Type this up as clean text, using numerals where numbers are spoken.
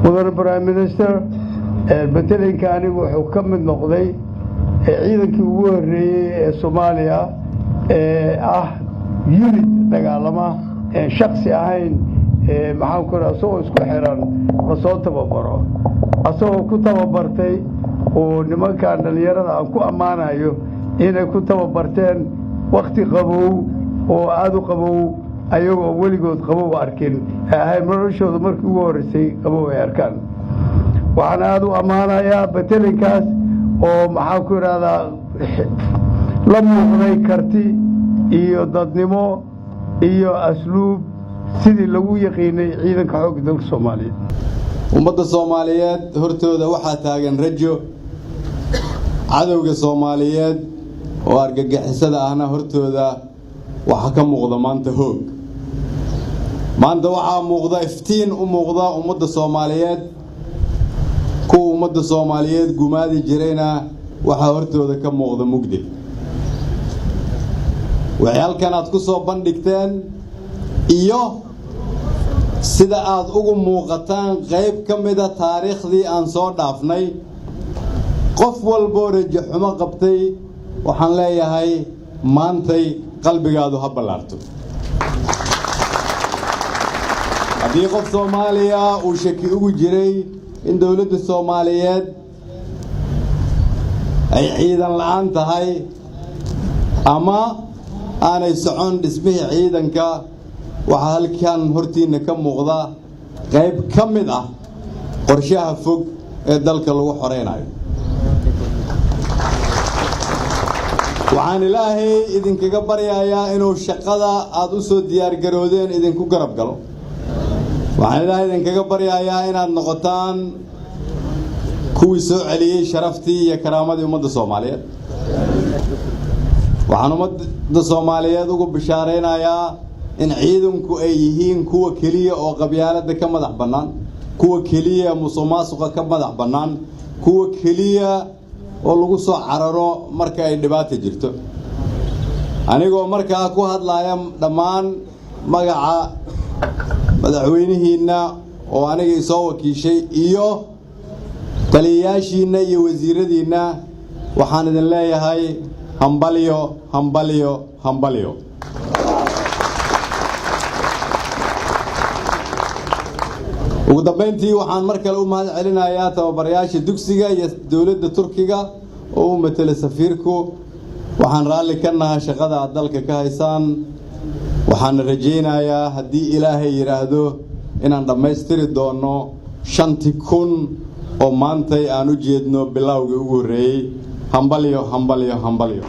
Mudane Prime Minister betelinka anigu wuxuu ka mid noqday ciidankii ugu horeeyay ee Soomaaliya unit dagaalama shakhsi ahayn maxaan ku raasay oo isku xiran la soo tababaro asoo ku tababartay oo nimanka dhalinyarada aan ku amaanayo inay ku tababarteen waqti qabow oo aad u qabow ayagoo weligood qabow arkin ay noloshooda markii ugu horeysay qabow ay arkaan waxaan aad u amaanayaa betelinkaas oo maxaan ku raada la muuqday karti iyo dadnimo iyo asluub sidii lagu yaqiinay ciidanka xoogga dalka Soomaaliyeed ummadda Soomaaliyeed hortooda waxa taagan rajo cadawga Soomaaliyeed oo argagixisada ahna hortooda waxa ka muuqda maanta hoog maanta waxa muuqda iftiin u muuqda ummadda Soomaaliyeed ku ummadda Soomaaliyeed gumaadi jirayna waxa hortooda ka muuqda mugdi waxyaalkan aad ku soo bandhigteen iyo sida aad ugu muuqataan qayb ka mid ah taariikhdii aan soo dhaafnay qof walba rajo xumo qabtay waxaan leeyahay maantay qalbigaadu ha balaarto haddii qof Soomaaliya uu shaki ugu jiray in dawladda Soomaaliyeed ay ciidan la'aan tahay ama aanay socon dhismihii ciidanka waxa halkan hortiina ka muuqda qayb ka mid ah qorshaha fog ee dalka lagu xoreynayo waxaan ilaahay idinkaga baryayaa inuu shaqada aad u soo diyaar garoodeen idinku garab galo waxaan ilaahay idinkaga baryayaa inaad noqotaan kuwii soo celiyay sharaftii iyo karaamadii ummadda Soomaaliyeed waxaan ummadda Soomaaliyeed ugu bishaareynayaa in ciidanku ay yihiin kuwa kaliya oo qabyaaladda ka madax bannaan kuwa kaliya musuqmaasuqa ka madax bannaan kuwa kaliya oo lagu soo cararo marka ay dhibaato jirto anigoo markaa ku hadlaaya dhammaan magaca madaxweynihiina oo aniga soo wakiishay iyo taliyayaashiina iyo wasiiradiina waxaan idin leeyahay hambalyo hambalyo hambalyo ugu dambeyntii waxaan mar kale u mahad celinayaa tababarayaasha dugsiga iyo dawladda Turkiga oo matala safiirku waxaan raalli ka nahay shaqada aad dalka ka haysaan waxaan rajaynayaa haddii Ilaahay yiraahdo inaan dhammaystiri doono 5,000 oo maantay aan u jeedno bilowga ugu horeeyay hambalyo hambalyo hambalyo